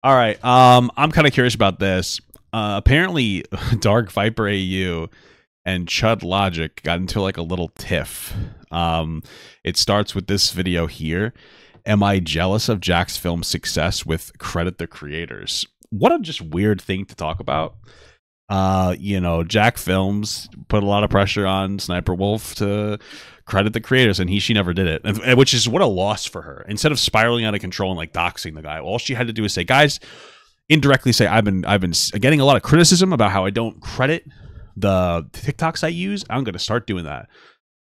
All right. I'm kind of curious about this. Apparently, DarkViperAU and Chud Logic got into like a little tiff. It starts with this video here. Am I jealous of Jack's film success with credit the creators? What a just weird thing to talk about. You know, Jack Films put a lot of pressure on Sniper Wolf to credit the creators, and she never did it, and which is what a loss for her. Instead of spiraling out of control and like doxing the guy, all she had to do is say, guys, indirectly say, I've been getting a lot of criticism about how I don't credit the TikToks I use. I'm going to start doing that.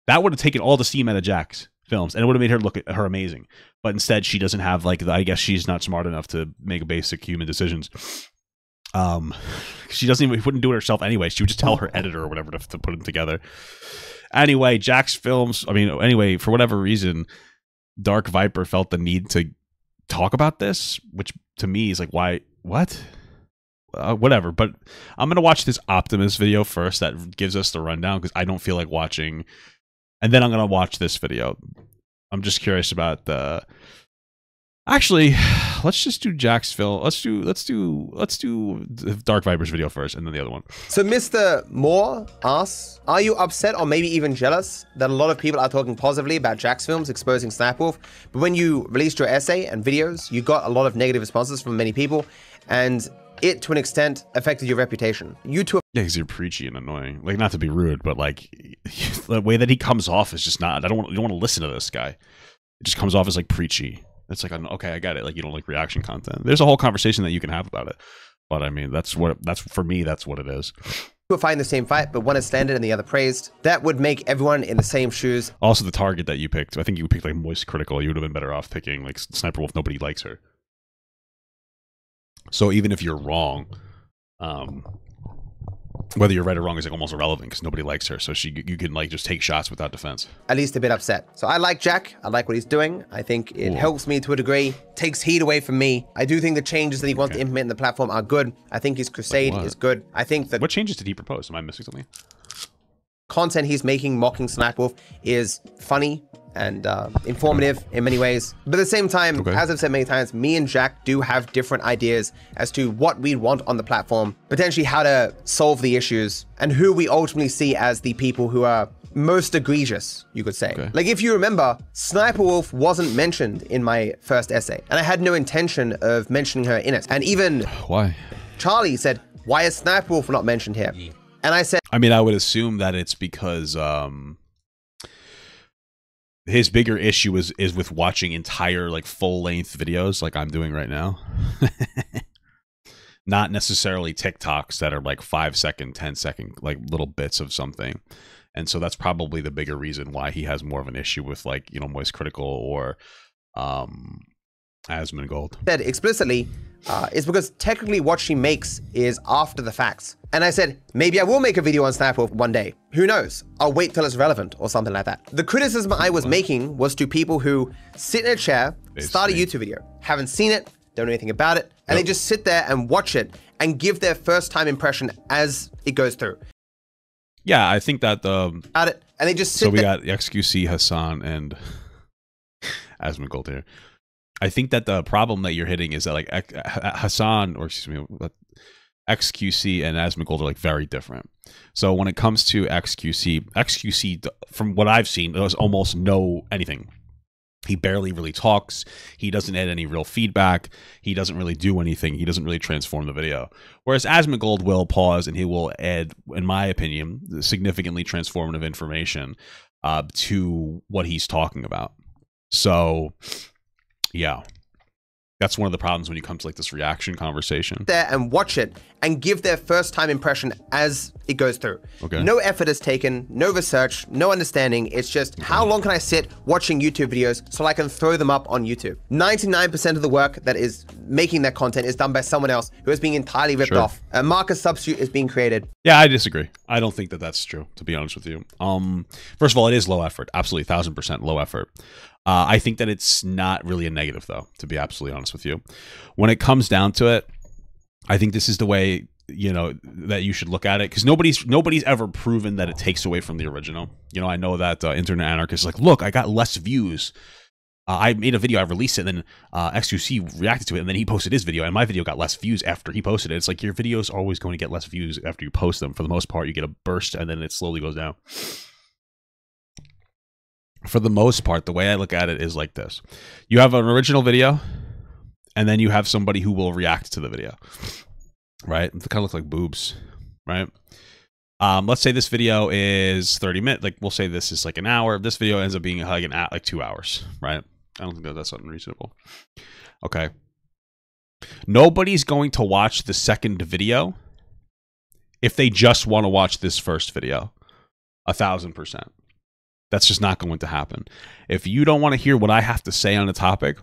That would have taken all the steam out of Jack's films, and it would have made her look at her amazing. But instead, she doesn't have like I guess she's not smart enough to make basic human decisions. She wouldn't do it herself anyway. She would just tell her editor or whatever to put them together. Anyway, Jack's films. Anyway, for whatever reason, Dark Viper felt the need to talk about this, which to me is like, why? What? Whatever. But I'm gonna watch this Optimus video first. That gives us the rundown because I don't feel like watching. And then I'm gonna watch this video. I'm just curious about the. Actually, let's just do Jack's film. Let's do the Dark Viper's video first, and then the other one. So Mr. Moore asks, are you upset or maybe even jealous that a lot of people are talking positively about Jack's films exposing Sniper Wolf, but when you released your essay and videos, you got a lot of negative responses from many people, and it, to an extent, affected your reputation? You too. Yeah, because you're preachy and annoying. Like, not to be rude, but like the way that he comes off is just not. You don't want to listen to this guy. It just comes off as like preachy. It's like, okay, I got it. Like, you don't like reaction content. There's a whole conversation that you can have about it. But I mean, that's for me, that's what it is. We're fighting the same fight, but one is slandered and the other praised. That would make everyone in the same shoes. Also, the target that you picked, I think you picked like Moist Critical. You would have been better off picking like Sniper Wolf. Nobody likes her. So even if you're wrong, whether you're right or wrong is like almost irrelevant because nobody likes her. So you can like just take shots without defense. At least a bit upset. So I like Jack. I like what he's doing. I think it helps me to a degree. Takes heat away from me. I do think the changes that he wants to implement in the platform are good. I think his crusade is good. I think that. What changes did he propose? Am I missing something? Content he's making mocking Sniper Wolf is funny and informative in many ways. But at the same time, as I've said many times, me and Jack do have different ideas as to what we want on the platform, potentially how to solve the issues, and who we ultimately see as the people who are most egregious, you could say. Like, if you remember, Sniper Wolf wasn't mentioned in my first essay, and I had no intention of mentioning her in it. And even why? Charlie said, why is Sniper Wolf not mentioned here? And I said, I mean, I would assume that it's because his bigger issue is with watching entire like full-length videos like I'm doing right now. Not necessarily TikToks that are like 5-second, 10-second like little bits of something. And so that's probably the bigger reason why he has more of an issue with like, you know, Moist Critical or Asmongold. Said explicitly is because technically what she makes is after the facts. And I said, maybe I will make a video on Sniper Wolf one day. Who knows? I'll wait till it's relevant or something like that. The criticism I was making was to people who sit in a chair, start a YouTube video, haven't seen it, don't know anything about it, and they just sit there and watch it and give their first time impression as it goes through. Yeah, I think that about it, and they just sit so we there. got XQC, Hassan, and Asmongold here. I think that the problem that you're hitting is that like Hassan, or excuse me, XQC and Asmongold are like very different. So when it comes to XQC, from what I've seen, there's almost no anything. He barely really talks. He doesn't add any real feedback. He doesn't really do anything. He doesn't really transform the video. Whereas Asmongold will pause and he will add, in my opinion, significantly transformative information to what he's talking about. So, yeah. That's one of the problems when you come to like this reaction conversation. There and watch it and give their first time impression as it goes through. No effort is taken, no research, no understanding. It's just how long can I sit watching YouTube videos so I can throw them up on YouTube? 99% of the work that is making that content is done by someone else who is being entirely ripped off. A marker substitute is being created. Yeah, I disagree. I don't think that that's true, to be honest with you. First of all, it is low effort. Absolutely 1000% low effort. I think that it's not really a negative, though, to be absolutely honest with you. When it comes down to it, I think this is the way, you know, that you should look at it, because nobody's ever proven that it takes away from the original. You know, I know that Internet Anarchist is like, look, I got less views I made a video, I released it, and then X2C reacted to it, and then he posted his video, and my video got less views after he posted it. It's like your videos are always going to get less views after you post them. For the most part, you get a burst, and then it slowly goes down. For the most part, the way I look at it is like this. You have an original video, and then you have somebody who will react to the video, right? It kind of looks like boobs, right? Let's say this video is 30 minutes. Like, we'll say this is like an hour. This video ends up being like 2 hours, right? I don't think that's unreasonable. Okay. Nobody's going to watch the second video if they just want to watch this first video. 1000%. That's just not going to happen. If you don't want to hear what I have to say on a topic,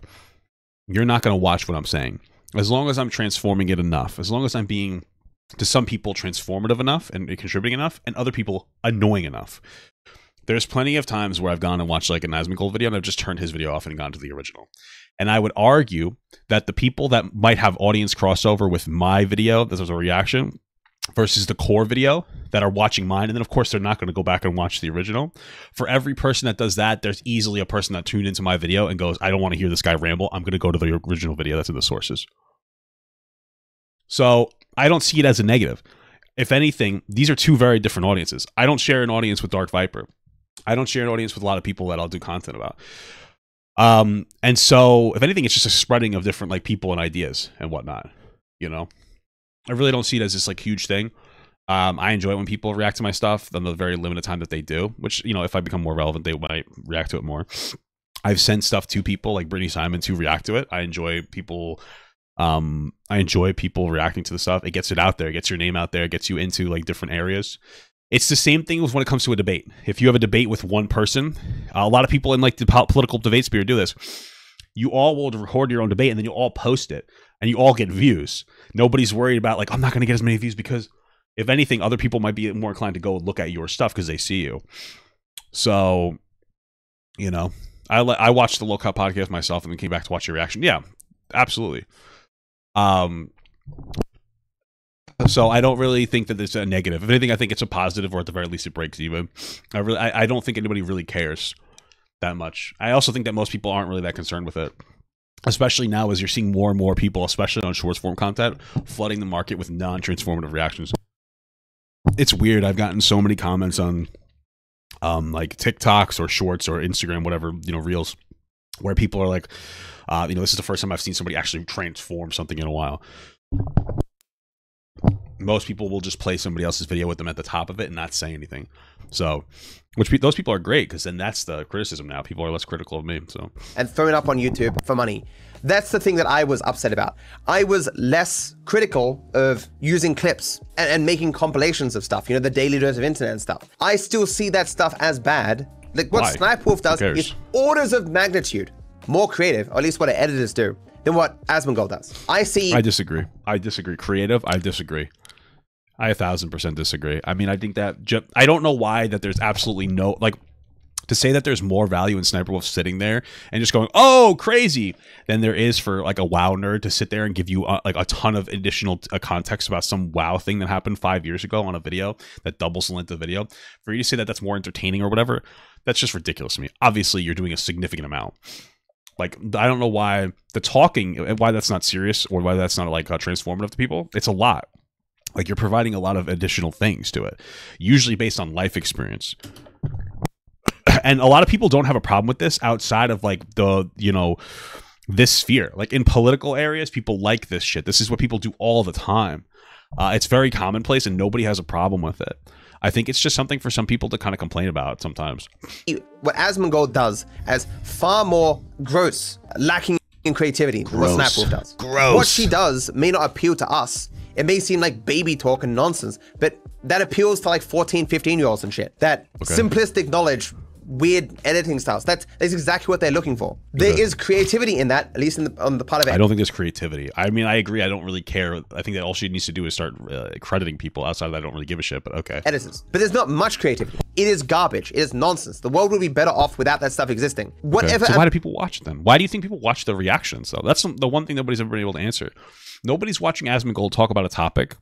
you're not going to watch what I'm saying. As long as I'm transforming it enough, as long as I'm being, to some people, transformative enough and contributing enough, and other people annoying enough. There's plenty of times where I've gone and watched like an Asmongold video and I've just turned his video off and gone to the original. And I would argue that the people that might have audience crossover with my video, this was a reaction, versus the core video that are watching mine, and then of course they're not going to go back and watch the original. For every person that does that, there's easily a person that tuned into my video and goes, I don't want to hear this guy ramble. I'm going to go to the original video that's in the sources. So I don't see it as a negative. If anything, these are two very different audiences. I don't share an audience with Dark Viper. I don't share an audience with a lot of people that I'll do content about. And so, if anything, it's just a spreading of different like people and ideas and whatnot. You know, I really don't see it as this like huge thing. I enjoy it when people react to my stuff on the very limited time that they do. Which, you know, if I become more relevant, they might react to it more. I've sent stuff to people like Brittany Simon to react to it. I enjoy people. I enjoy people reacting to the stuff. It gets it out there. It gets your name out there. It gets you into like different areas. It's the same thing when it comes to a debate. If you have a debate with one person, a lot of people in like the political debate sphere do this. You all will record your own debate and then you all post it and you all get views. Nobody's worried about like, I'm not going to get as many views, because if anything, other people might be more inclined to go look at your stuff because they see you. So, you know, I watched the Low Cut podcast myself and then came back to watch your reaction. Yeah, absolutely. So I don't really think that it's a negative. If anything, I think it's a positive, or at the very least it breaks even. I don't think anybody really cares that much. I also think that most people aren't really that concerned with it, especially now as you're seeing more and more people, especially on short form content, flooding the market with non-transformative reactions. It's weird. I've gotten so many comments on like TikToks or shorts or Instagram, whatever, you know, reels, where people are like, you know, this is the first time I've seen somebody actually transform something in a while. Most people will just play somebody else's video with them at the top of it and not say anything. So, those people are great, because then that's the criticism now. People are less critical of me. So, and thrown up on YouTube for money. That's the thing that I was upset about. I was less critical of using clips and making compilations of stuff. You know, the daily dose of internet and stuff. I still see that stuff as bad. Like what Snipe Wolf does is orders of magnitude more creative, or at least what our editors do, than what Asmongold does. I disagree. I disagree. Creative, I disagree. I 1000% disagree. I mean, I think that I don't know why that there's absolutely no, like, to say that there's more value in Sniper Wolf sitting there and just going, oh, crazy, than there is for like a WoW nerd to sit there and give you like a ton of additional context about some WoW thing that happened 5 years ago on a video that doubles the length of the video. For you to say that that's more entertaining or whatever, that's just ridiculous to me. Obviously, you're doing a significant amount. Like, I don't know why the talking, why that's not serious, or why that's not like transformative to people. It's a lot. Like, you're providing a lot of additional things to it, usually based on life experience. And a lot of people don't have a problem with this outside of like the, you know, this sphere. Like in political areas, people like this shit. This is what people do all the time. It's very commonplace and nobody has a problem with it. I think it's just something for some people to kind of complain about sometimes. What Asmongold does as far more gross, lacking in creativity than what Snipe Wolf does. What she does may not appeal to us. It may seem like baby talk and nonsense, but that appeals to like 14, 15-year-olds and shit. That simplistic knowledge, weird editing styles. That's exactly what they're looking for. There is creativity in that, at least on the part of it. I don't think there's creativity. I mean, I agree. I don't really care. I think that all she needs to do is start crediting people. Outside of that, I don't really give a shit, but okay. Editors. But there's not much creativity. It is garbage. It is nonsense. The world would be better off without that stuff existing. Whatever. So why do people watch them? Why do you think people watch the reactions, though? That's the one thing nobody's ever been able to answer. Nobody's watching Asmongold talk about a topic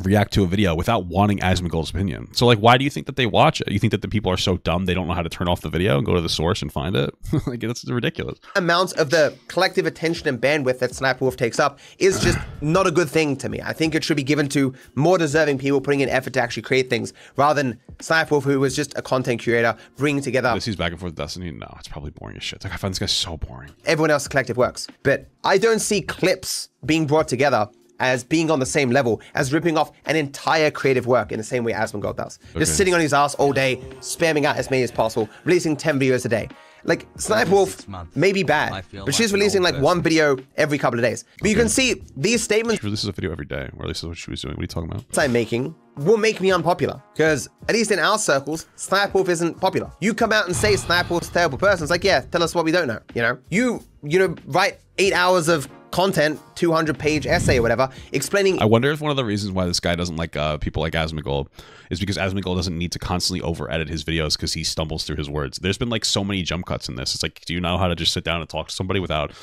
react to a video without wanting Asmongold's opinion. So like, why do you think that they watch it? You think that the people are so dumb they don't know how to turn off the video and go to the source and find it? Like, that's ridiculous. Amounts of the collective attention and bandwidth that Sniper Wolf takes up is just not a good thing to me. I think it should be given to more deserving people putting in effort to actually create things, rather than Sniper Wolf, who was just a content creator, bringing together. This is back and forth Destiny. No, it's probably boring as shit. Like, I find this guy so boring. Everyone else's collective works. But I don't see clips being brought together as being on the same level as ripping off an entire creative work in the same way Asmongold does. Okay. Just sitting on his ass all day, spamming out as many as possible, releasing 10 videos a day. Like, Sniper Wolf may be bad, but she's releasing like one video every couple of days. But you can see these statements. She releases a video every day, or at least that's what she was doing. What are you talking about? I'm making will make me unpopular, because at least in our circles, Sniper Wolf isn't popular. You come out and say Sniper Wolf's a terrible person. It's like, yeah, tell us what we don't know. You know, write 8 hours of content, 200-page essay or whatever, explaining. I wonder if one of the reasons why this guy doesn't like people like Asmongold is because Asmongold doesn't need to constantly over-edit his videos because he stumbles through his words. There's been like so many jump cuts in this. It's like, do you know how to just sit down and talk to somebody without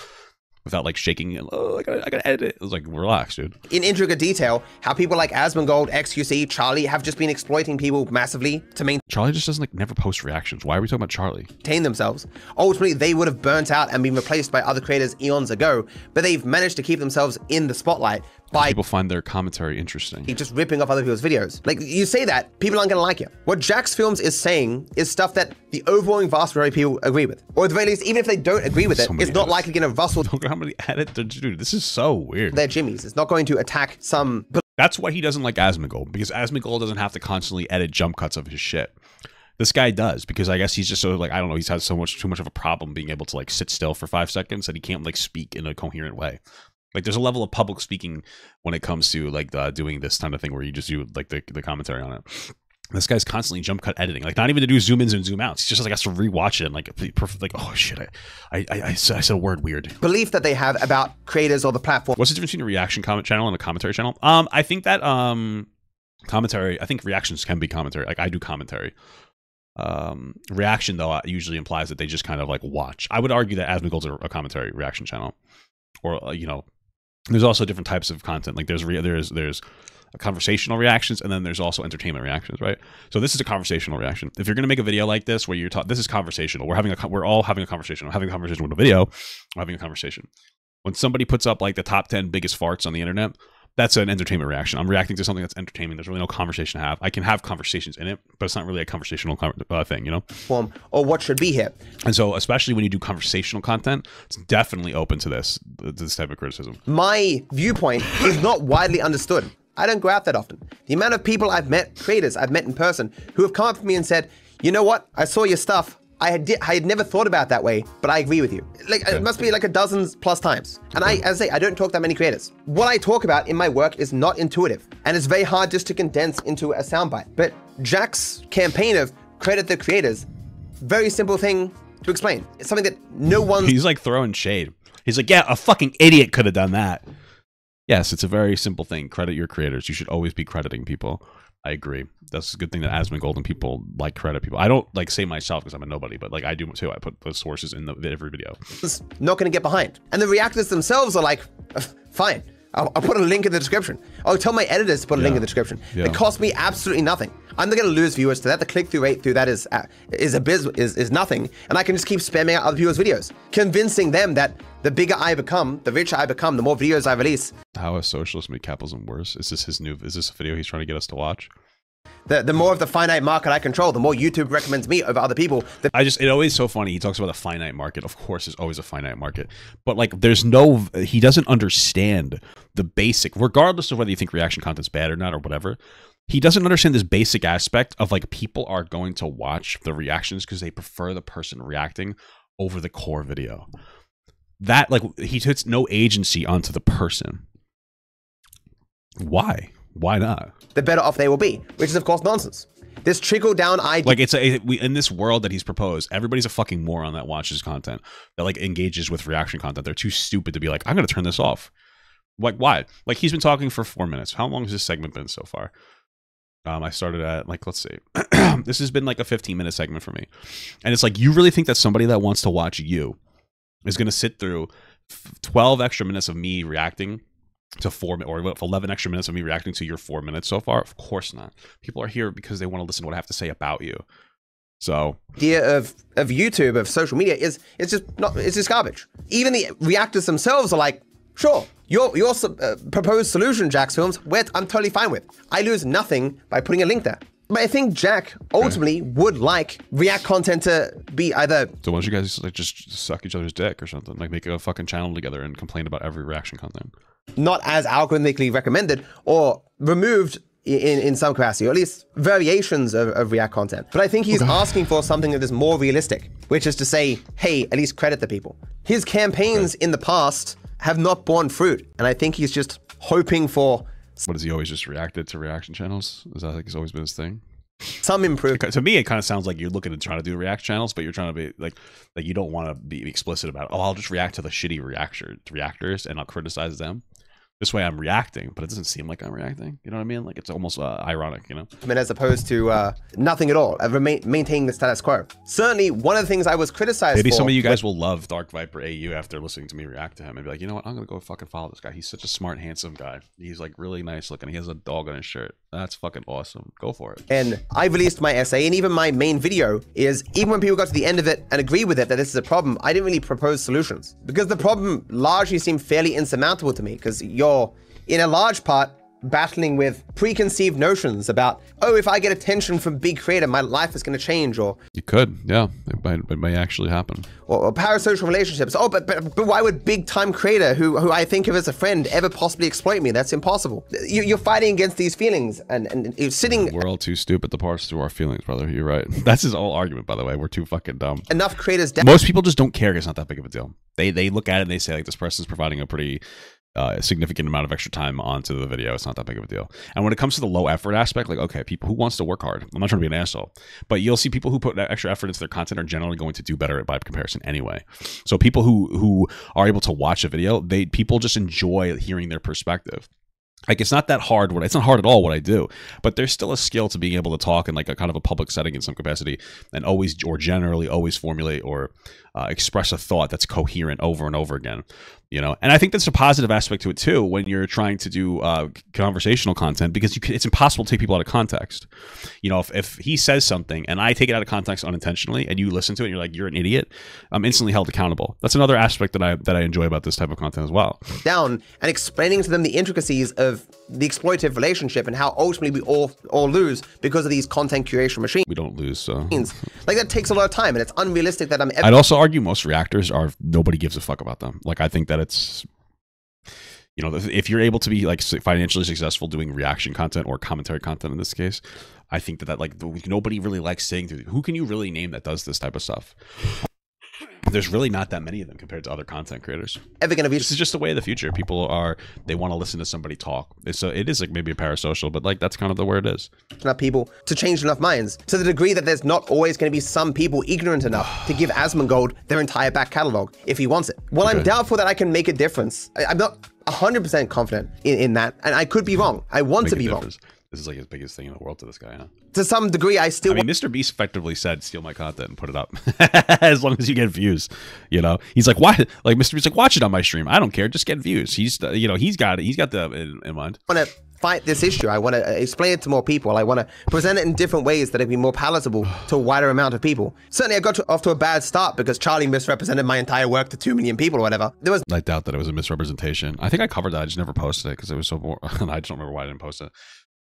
like shaking? Oh, I gotta edit it. It was like, relax, dude. In intricate detail, how people like Asmongold, XQC, Charlie have just been exploiting people massively to maintain. Charlie just doesn't like never post reactions. Why are we talking about Charlie? Themselves. Ultimately, they would have burnt out and been replaced by other creators eons ago, but they've managed to keep themselves in the spotlight by people find their commentary interesting. Just ripping off other people's videos. Like, you say that, people aren't gonna like you. What Jax Films is saying is stuff that the overwhelming vast majority of people agree with. Or at the very least, even if they don't agree with it, it's not likely gonna rustle. Look at how many edits, dude, this is so weird. They're jimmies. It's not going to attack some. That's why he doesn't like Asmongold, because Asmongold doesn't have to constantly edit jump cuts of his shit. This guy does, because I guess he's just so like, I don't know, he's had too much of a problem being able to like sit still for 5 seconds that he can't like speak in a coherent way. Like, there's a level of public speaking when it comes to like doing this kind of thing where you just do like the commentary on it. This guy's constantly jump cut editing, like not even to do zoom ins and zoom outs. He just like has to rewatch it and like perfect, like, oh shit, I said a word weird. Belief that they have about creators or the platform. What's the difference between a reaction comment channel and a commentary channel? I think that commentary, I think reactions can be commentary. Like, I do commentary. Reaction though usually implies that they just kind of like watch. I would argue that Asmongold's a commentary reaction channel, or you know, there's also different types of content. Like there's conversational reactions, and then there's also entertainment reactions, right? So this is a conversational reaction. If you're gonna make a video like this where you're talking, this is conversational. We're all having a conversation. I'm having a conversation with a video. I'm having a conversation. When somebody puts up like the top 10 biggest farts on the internet, that's an entertainment reaction. I'm reacting to something that's entertaining. There's really no conversation to have. I can have conversations in it, but it's not really a conversational thing, you know? Form or what should be here. And so, especially when you do conversational content, it's definitely open to this type of criticism. My viewpoint is not widely understood. I don't go out that often. The amount of people I've met, creators I've met in person, who have come up to me and said, you know what? I saw your stuff. I had never thought about it that way, but I agree with you. Like, it must be like a dozen plus times. And as I say, I don't talk that many creators. What I talk about in my work is not intuitive, and it's very hard just to condense into a soundbite. But Jack's campaign of credit the creators, very simple thing to explain. It's something that no one. He's like throwing shade. He's like, yeah, a fucking idiot could have done that. Yes, it's a very simple thing. Credit your creators. You should always be crediting people. I agree. That's a good thing that Asmongold and people like credit people. I don't like say myself because I'm a nobody, but like I do too. I put the sources in every video. It's not going to get behind. And the reactors themselves are like, fine. I'll put a link in the description. I'll tell my editors to put a link in the description. It costs me absolutely nothing. I'm not going to lose viewers to that. The click-through rate through that is nothing, and I can just keep spamming out other people's videos, convincing them that the bigger I become, the richer I become, the more videos I release. How has socialists made capitalism worse? Is this a video he's trying to get us to watch? The more of the finite market I control, the more YouTube recommends me over other people. It always so funny. He talks about a finite market. Of course, there's always a finite market. But like, he doesn't understand the basic, regardless of whether you think reaction content's bad or not or whatever. He doesn't understand this basic aspect of like, people are going to watch the reactions because they prefer the person reacting over the core video. That, like, he puts no agency onto the person. Why? Why not? The better off they will be, which is of course nonsense. This trickle down idea. Like, in this world that he's proposed, everybody's a fucking moron that watches content, that like engages with reaction content. They're too stupid to be like, I'm gonna turn this off. Like, why? Like, he's been talking for 4 minutes. How long has this segment been so far? I started at, like, let's see. This has been like a 15-minute segment for me. And it's like, you really think that somebody that wants to watch you is gonna sit through 12 extra minutes of me reacting to 4 minutes or 11 extra minutes of me reacting to your 4 minutes so far? Of course not. People are here because they want to listen to what I have to say about you. So the idea of YouTube, of social media is it's just garbage. Even the reactors themselves are like, sure, your proposed solution, Jack's films, I'm totally fine with. I lose nothing by putting a link there. But I think Jack ultimately would like React content to be either. So why don't you guys like just suck each other's dick or something? Like make a fucking channel together and complain about every reaction content. Not as algorithmically recommended or removed in some capacity, or at least variations of React content. But I think he's asking for something that is more realistic, which is to say, hey, at least credit the people. His campaigns in the past have not borne fruit. And I think he's just hoping for. What, has he always just reacted to reaction channels? Is that like it's always been his thing? Some improvement. To me, it kind of sounds like you're looking to try to do react channels, but you're trying to be like you don't want to be explicit about, oh, I'll just react to the shitty reactors and I'll criticize them. This way I'm reacting, but it doesn't seem like I'm reacting. You know what I mean? Like it's almost ironic, you know? I mean, as opposed to nothing at all, maintaining the status quo. Certainly, one of the things I was criticized Maybe for. Some of you guys will love DarkViperAU after listening to me react to him and be like, you know what? I'm going to go fucking follow this guy. He's such a smart, handsome guy. He's like really nice looking. He has a dog on his shirt. That's fucking awesome. Go for it. And I released my essay, and even my main video is, even when people got to the end of it and agree with it that this is a problem, I didn't really propose solutions. Because the problem largely seemed fairly insurmountable to me, because you're, in a large part, battling with preconceived notions about, oh, if I get attention from big creator, my life is going to change, or you could, yeah, it may actually happen. Or parasocial relationships. Oh, but why would big time creator who I think of as a friend ever possibly exploit me? That's impossible. You're fighting against these feelings, and you're sitting. We're all too stupid to parse through our feelings, brother. You're right. That's his whole argument, by the way. We're too fucking dumb. Enough creators. Most people just don't care. It's not that big of a deal. They look at it and they say like, this person's providing a pretty significant amount of extra time onto the video. It's not that big of a deal. And when it comes to the low effort aspect, like, okay, people who wants to work hard, I'm not trying to be an asshole, but you'll see people who put extra effort into their content are generally going to do better by comparison anyway. So people who are able to watch a video, people just enjoy hearing their perspective. Like, it's not that hard. It's not hard at all what I do, but there's still a skill to being able to talk in like a kind of a public setting in some capacity, and always, or generally always, formulate or express a thought that's coherent over and over again, you know. And I think that's a positive aspect to it too when you're trying to do conversational content, because it's impossible to take people out of context. You know, if he says something and I take it out of context unintentionally, and you listen to it and you're like, you're an idiot, I'm instantly held accountable. That's another aspect that I enjoy about this type of content as well. Down and explaining to them the intricacies of the exploitative relationship and how ultimately we all lose because of these content curation machines. We don't lose, so like that takes a lot of time, and it's unrealistic that I'd also argue most reactors are, nobody gives a fuck about them. Like, I think that it's, you know, if you're able to be like financially successful doing reaction content or commentary content in this case, I think that like nobody really likes saying to, who can you really name that does this type of stuff? There's really not that many of them compared to other content creators. This is just the way of the future. People they want to listen to somebody talk. It is like maybe a parasocial, but like that's kind of the way it is. Enough people to change enough minds to the degree that there's not always going to be some people ignorant enough to give Asmongold their entire back catalog if he wants it. Well, okay. I'm doubtful that I can make a difference. I'm not 100% confident in that, and I could be wrong. I want to be wrong. This is like his biggest thing in the world to this guy, huh? To some degree, I mean, Mr. Beast effectively said, steal my content and put it up. As long as you get views, you know? He's like, why? Like, Mr. Beast's like, watch it on my stream. I don't care. Just get views. He's, you know, he's got it. He's got that in mind. I want to fight this issue. I want to explain it to more people. I want to present it in different ways that it'd be more palatable to a wider amount of people. Certainly, I got off to a bad start because Charlie misrepresented my entire work to 2 million people or whatever. I doubt that it was a misrepresentation. I think I covered that. I just never posted it because it was so boring. I just don't remember why I didn't post it.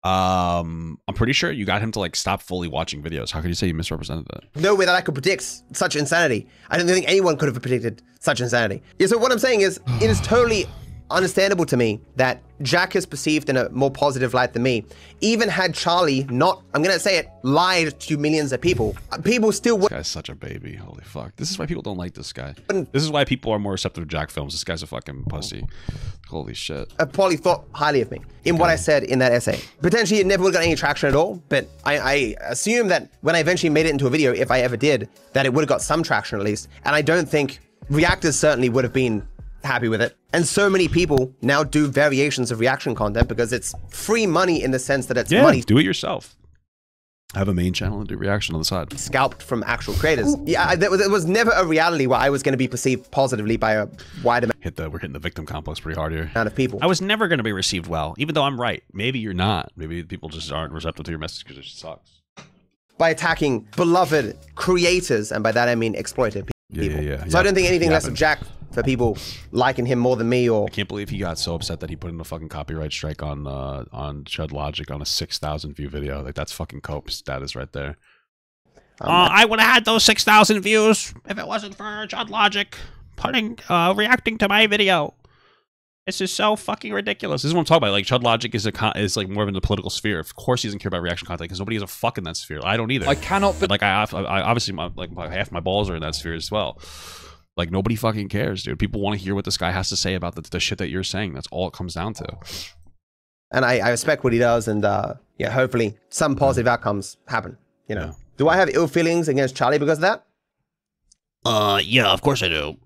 I'm pretty sure you got him to like stop fully watching videos. How could you say you misrepresented that? No way that I could predict such insanity. I don't think anyone could have predicted such insanity. Yeah, so what I'm saying is, it is totally understandable to me that Jack is perceived in a more positive light than me. Even had Charlie not, I'm gonna say it, lied to millions of people, people still would. This guy's such a baby. Holy fuck. This is why people don't like this guy. This is why people are more receptive to Jack films. This guy's a fucking pussy. Holy shit. I probably thought highly of me in what I said in that essay. Potentially it never would have got any traction at all, but I assume that when I eventually made it into a video, if I ever did, that it would have got some traction at least. And I don't think reactors certainly would have been happy with it. And so many people now do variations of reaction content because it's free money in the sense that it's money. Do it yourself. Have a main channel and do reaction on the side. Scalped from actual creators. Yeah, it was never a reality where I was going to be perceived positively by a wide amount. We're hitting the victim complex pretty hard here. Of people. I was never going to be received well, even though I'm right. Maybe you're not. Maybe people just aren't receptive to your message because it just sucks. By attacking beloved creators, and by that I mean exploited people. Yeah. So I don't think anything less of Jack for people liking him more than me. Or I can't believe he got so upset that he put in a fucking copyright strike on Chud Logic on a 6,000 view video. Like, that's fucking cope status right there. I would have had those 6,000 views if it wasn't for Chud Logic reacting to my video. This is so fucking ridiculous. This is what I'm talking about. Like, Chud Logic is like more in the political sphere. Of course, he doesn't care about reaction content because nobody has a fuck in that sphere. I don't either. I cannot. Like, I obviously half my balls are in that sphere as well. Like, nobody fucking cares, dude. People want to hear what this guy has to say about the shit that you're saying. That's all it comes down to. And I respect what he does, and yeah, hopefully some positive outcomes happen. You know, do I have ill feelings against Charlie because of that? Yeah, of course I do.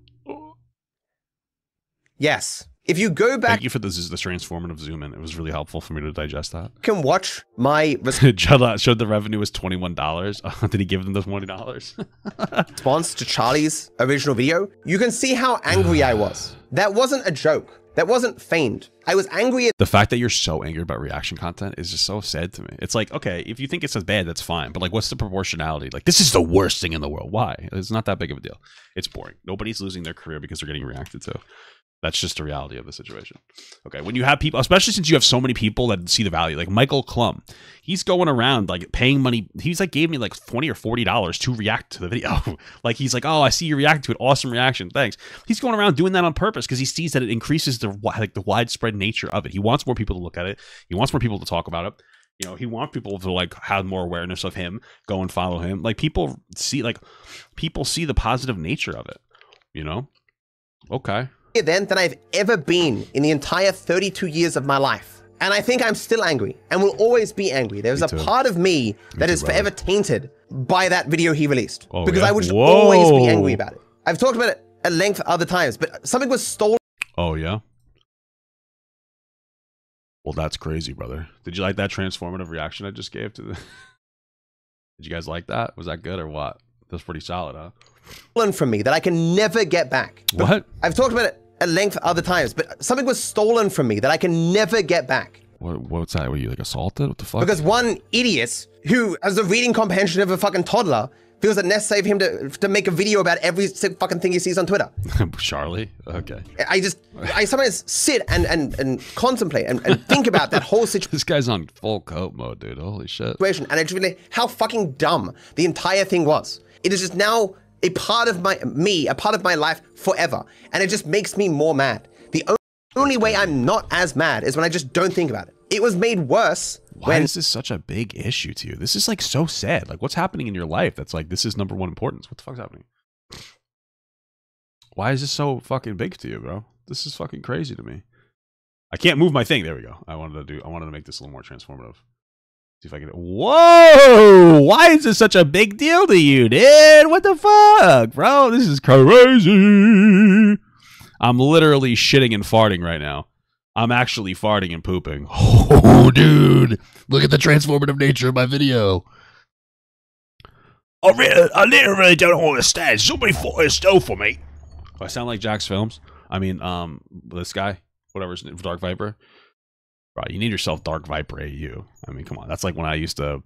Yes. If you go back... Thank you for this transformative zoom in. It was really helpful for me to digest that. You can watch my... showed the revenue was $21. Did he give them the $20? Response to Charlie's original video. You can see how angry I was. That wasn't a joke. That wasn't feigned. I was angry at... The fact that you're so angry about reaction content is just so sad to me. It's like, okay, if you think it's as bad, that's fine. But like, what's the proportionality? Like, this is the worst thing in the world. Why? It's not that big of a deal. It's boring. Nobody's losing their career because they're getting reacted to. That's just the reality of the situation. Okay, when you have people, especially since you have so many people that see the value, like Michael Klum, he's going around like paying money. He's like gave me like $20 or $40 to react to the video. Like, he's like, oh, I see you react to it. Awesome reaction. Thanks. He's going around doing that on purpose because he sees that it increases the widespread nature of it. He wants more people to look at it. He wants more people to talk about it. You know, he wants people to like have more awareness of him, go and follow him. Like, people see the positive nature of it, you know? Okay. Than I've ever been in the entire 32 years of my life. And I think I'm still angry and will always be angry. There's a part of me that is forever tainted by that video he released. Oh, because yeah? I would always be angry about it. I've talked about it at length other times, but something was stolen. Oh, yeah? Well, that's crazy, brother. Did you like that transformative reaction I just gave to the... Did you guys like that? Was that good or what? That was pretty solid, huh? Stolen from me that I can never get back. What? I've talked about it at length other times, but something was stolen from me that I can never get back. What's that? Were you like assaulted? What the fuck? Because one idiot who has the reading comprehension of a fucking toddler feels it necessary for him to make a video about every fucking thing he sees on Twitter. Charlie? Okay. I sometimes sit and contemplate and think about that whole situation. This guy's on full coat mode, dude. Holy shit. And I just really, how fucking dumb the entire thing was. It is just now a part of a part of my life forever. And it just makes me more mad. The only way I'm not as mad is when I just don't think about it. It was made worse. Why is this such a big issue to you? This is like so sad. Like, what's happening in your life that's like, this is #1 importance? What the fuck's happening? Why is this so fucking big to you, bro? This is fucking crazy to me. I can't move my thing. There we go. I wanted to make this a little more transformative. See if I can. Whoa! Why is this such a big deal to you, dude? What the fuck, bro? This is crazy. I'm literally shitting and farting right now. I'm actually farting and pooping. Oh, dude. Look at the transformative nature of my video. I literally don't understand. Somebody fought it still for me. Do I sound like Jack's Films? I mean, this guy, whatever's Dark Viper. Bro, you need yourself DarkViperAU. I mean, come on. That's like when I used to,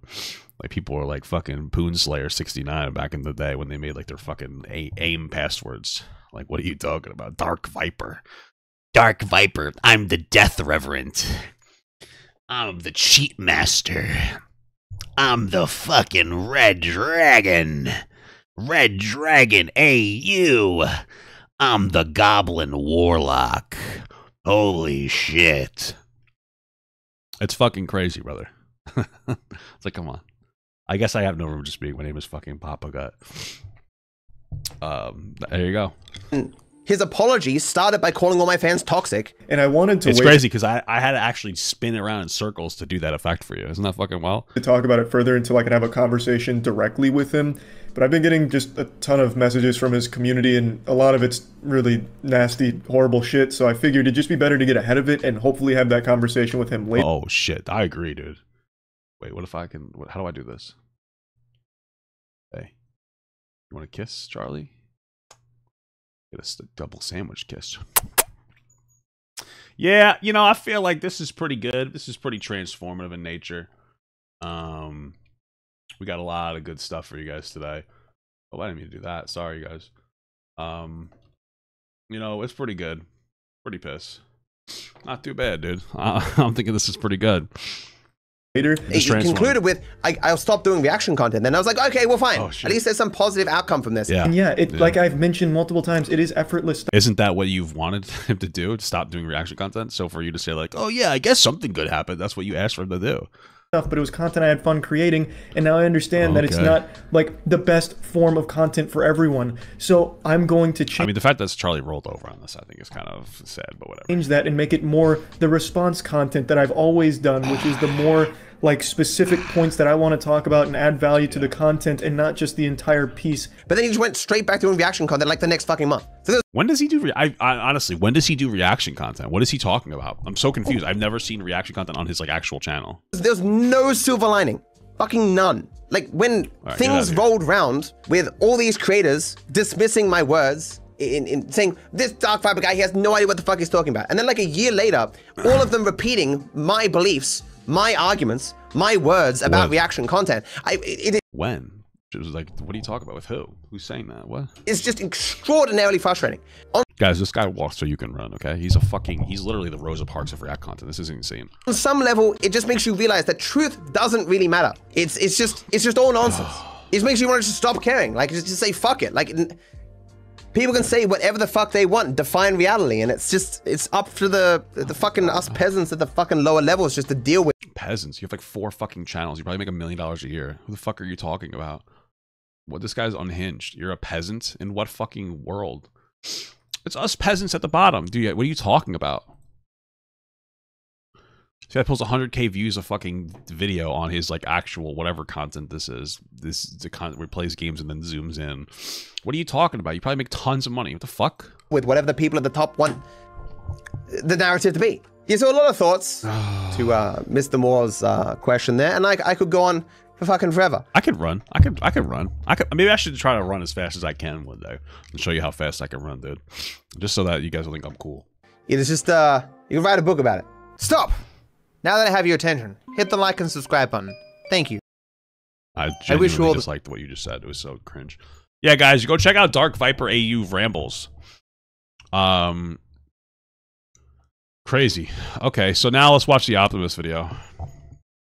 like, people were like fucking Poonslayer 69 back in the day when they made like their fucking AIM passwords. Like, what are you talking about? Dark Viper. Dark Viper. I'm the Death Reverend. I'm the Cheat Master. I'm the fucking Red Dragon. Red Dragon AU. I'm the Goblin Warlock. Holy shit. It's fucking crazy, brother. It's like, come on. I guess I have no room to speak. My name is fucking Papa Gut. There you go. His apology started by calling all my fans toxic. And I wanted to It's crazy because I had to actually spin it around in circles to do that effect for you. Isn't that fucking wild? To talk about it further until I can have a conversation directly with him. But I've been getting just a ton of messages from his community, and a lot of it's really nasty, horrible shit. So I figured it'd just be better to get ahead of it and hopefully have that conversation with him later. Oh, shit. I agree, dude. Wait, what if I can... How do I do this? You want a kiss, Charlie? Get a double sandwich kiss. Yeah, you know, I feel like this is pretty good. This is pretty transformative in nature. We got a lot of good stuff for you guys today. Oh, I didn't mean to do that. Sorry, guys. You know, it's pretty good. Pretty piss. Not too bad, dude. I'm thinking this is pretty good. Later, it concluded with, I'll stop doing reaction content. Then I was like, okay, well, fine. At least there's some positive outcome from this. Yeah. And yeah, like I've mentioned multiple times, it is effortless. Isn't that what you've wanted him to do? To stop doing reaction content? So for you to say like, oh yeah, I guess something good happened. That's what you asked for him to do. But it was content I had fun creating, and now I understand that it's not like the best form of content for everyone. So I'm going to change. I mean, the fact that Charlie rolled over on this, I think, is kind of sad, but whatever. Change that and make it more the response content that I've always done, which is the more like specific points that I want to talk about and add value to the content, and not just the entire piece. But then he just went straight back to doing reaction content like the next fucking month. So when does he do? I honestly, when does he do reaction content? What is he talking about? I'm so confused. I've never seen reaction content on his like actual channel. There's no silver lining, fucking none. Like when things rolled round with all these creators dismissing my words in saying this Dark Viper guy, he has no idea what the fuck he's talking about, and then like a year later, all of them repeating my beliefs, my arguments, my words about reaction content. When? It was like, what are you talking about? With who? Who's saying that? What? It's just extraordinarily frustrating. Guys, this guy walks so you can run, okay? He's literally the Rosa Parks of React content. This is insane. On some level, it just makes you realize that truth doesn't really matter. It's just all nonsense. It makes you want to just stop caring. Like, just say fuck it. Like, people can say whatever the fuck they want, define reality, and it's up to the fucking us peasants at the fucking lower levels just to deal with. Peasants? You have like 4 fucking channels. You probably make $1 million a year. Who the fuck are you talking about? What? This guy's unhinged. You're a peasant? In what fucking world? It's us peasants at the bottom. Dude, what are you talking about? See, I post 100k views of fucking video on his like actual whatever content this is. This is the content where he plays games and then zooms in. What are you talking about? You probably make tons of money. What the fuck? With whatever the people at the top want the narrative to be. Yeah, so a lot of thoughts to Mr. Moore's question there, and I could go on for fucking forever. I could run. I could run. Maybe I should try to run as fast as I can one day and show you how fast I can run, dude. Just so that you guys will think I'm cool. Yeah, it's just you can write a book about it. Stop! Now that I have your attention, hit the like and subscribe button. Thank you. I genuinely disliked what you just said. It was so cringe. Yeah, guys, go check out DarkViperAU Rambles. Crazy. Okay, so now let's watch the Optimus video.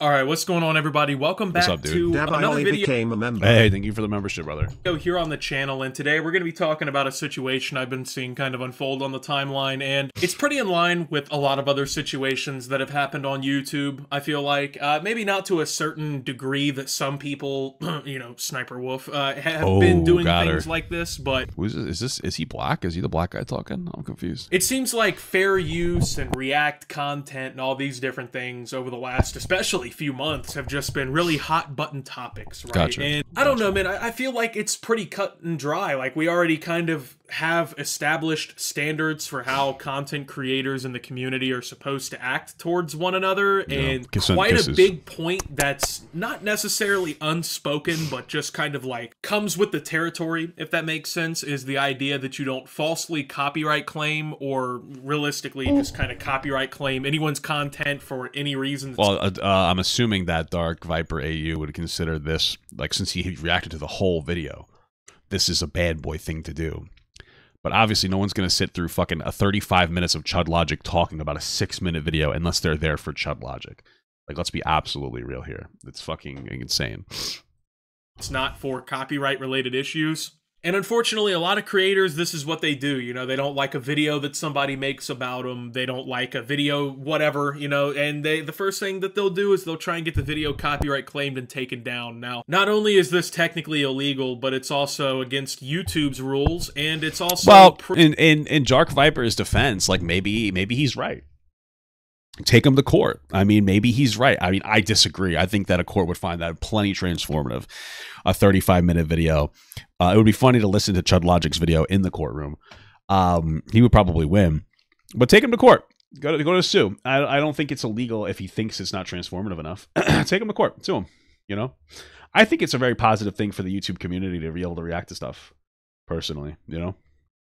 All right, what's going on, everybody? Welcome back to another video. Became a member. Hey, thank you for the membership, brother. Here on the channel, and today we're going to be talking about a situation I've been seeing kind of unfold on the timeline, and it's pretty in line with a lot of other situations that have happened on YouTube, I feel like. Maybe not to a certain degree that some people, you know, Sniper Wolf, have been doing things like this, but... Is he black? Is he the black guy talking? I'm confused. It seems like fair use and React content and all these different things over the last, especially few months, have just been really hot button topics, right? Gotcha. And I don't know, man, I feel like it's pretty cut and dry. Like, we already kind of have established standards for how content creators in the community are supposed to act towards one another, and quite a big point that's not necessarily unspoken, but just kind of like comes with the territory, if that makes sense, is the idea that you don't falsely copyright claim or realistically just kind of copyright claim anyone's content for any reason. Well, I'm assuming that DarkViperAU would consider this, like, since he reacted to the whole video, this is a bad boy thing to do. But obviously, no one's going to sit through fucking 35 minutes of Chud Logic talking about a 6-minute video unless they're there for Chud Logic. Like, let's be absolutely real here. It's fucking insane. It's not for copyright-related issues. And unfortunately, a lot of creators, this is what they do, you know, they don't like a video that somebody makes about them, they don't like a video, whatever, you know, and the first thing that they'll do is they'll try and get the video copyright claimed and taken down. Now, not only is this technically illegal, but it's also against YouTube's rules, and it's also... Well, in Dark Viper's defense, like, maybe he's right. Take him to court. I mean, maybe he's right. I mean, I disagree. I think that a court would find that plenty transformative. A 35-minute video. It would be funny to listen to Chud Logic's video in the courtroom. He would probably win. But take him to court. Go to sue. I don't think it's illegal if he thinks it's not transformative enough. Take him to court. Sue him. You know, I think it's a very positive thing for the YouTube community to be able to react to stuff. Personally, you know.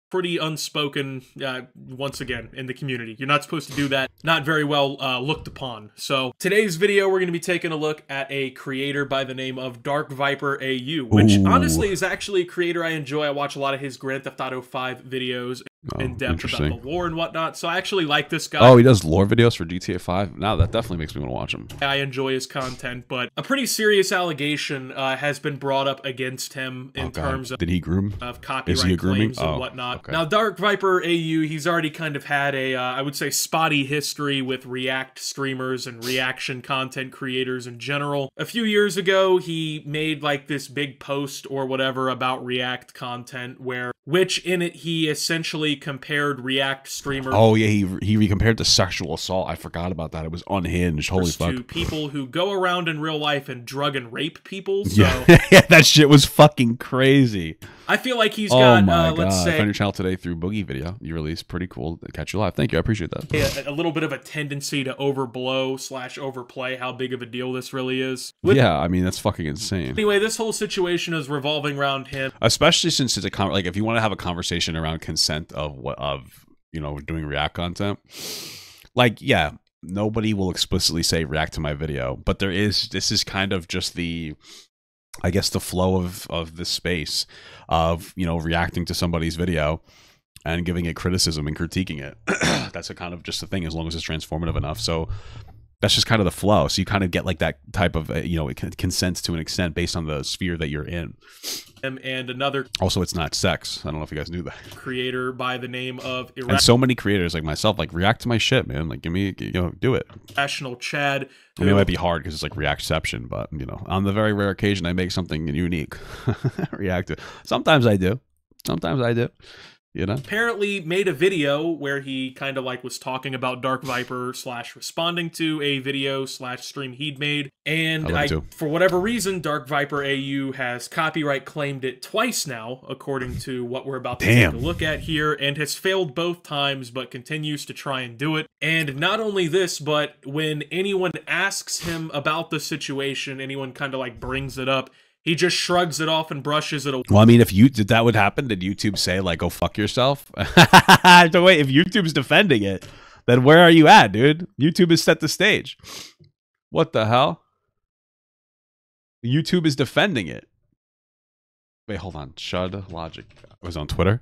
Pretty unspoken, once again, in the community. You're not supposed to do that. Not very well looked upon. So today's video, we're going to be taking a look at a creator by the name of DarkViperAU, which honestly is actually a creator I enjoy. I watch a lot of his Grand Theft Auto 5 videos in depth about the lore and whatnot. So I actually like this guy. Oh, he does lore videos for GTA 5? Now that definitely makes me want to watch him. I enjoy his content, but a pretty serious allegation has been brought up against him in terms of... Did he groom? Of copyright claims and whatnot. Okay. Now, DarkViperAU, he's already kind of had a, I would say, spotty history with React streamers and reaction content creators in general. A few years ago, he made like this big post or whatever about React content which in it he essentially compared React streamers. Oh yeah, he compared to sexual assault. I forgot about that. It was unhinged. Holy fuck. To people who go around in real life and drug and rape people. So yeah, that shit was fucking crazy. I feel like he's got, let's say... I found your channel today through Boogie video you released. Pretty cool. Catch you live. Thank you. I appreciate that. A little bit of a tendency to overblow/overplay how big of a deal this really is. Yeah, I mean, that's fucking insane. Anyway, this whole situation is revolving around him. Especially since it's a like, if you want to have a conversation around consent of you know, doing React content, like, yeah, nobody will explicitly say react to my video, but this is kind of just the, I guess, the flow of this space of, you know, reacting to somebody's video and giving it criticism and critiquing it. That's a kind of just the thing, as long as it's transformative enough. So that's just kind of the flow. So you kind of get like that type of, you know, consent to an extent based on the sphere that you're in. And another... Also, it's not sex. I don't know if you guys knew that. Creator by the name of... And so many creators like myself, like, react to my shit, man. Like, give me, you know, do it. Irrational Chad. I mean, it might be hard because it's like reactception, but, you know, on the very rare occasion I make something unique, react to it. Sometimes I do. Sometimes I do. You know? Apparently made a video where he kind of like was talking about Dark Viper / responding to a video / stream he'd made. And for whatever reason, DarkViperAU has copyright claimed it twice now, according to what we're about to take a look at here, and has failed both times, but continues to try and do it. And not only this, but when anyone asks him about the situation, anyone kind of like brings it up, he just shrugs it off and brushes it away. Well, I mean, if that would happen, did YouTube say, like, go fuck yourself? So wait, if YouTube's defending it, then where are you at, dude? YouTube has set the stage. What the hell? YouTube is defending it. Wait, hold on. Chud Logic was on Twitter.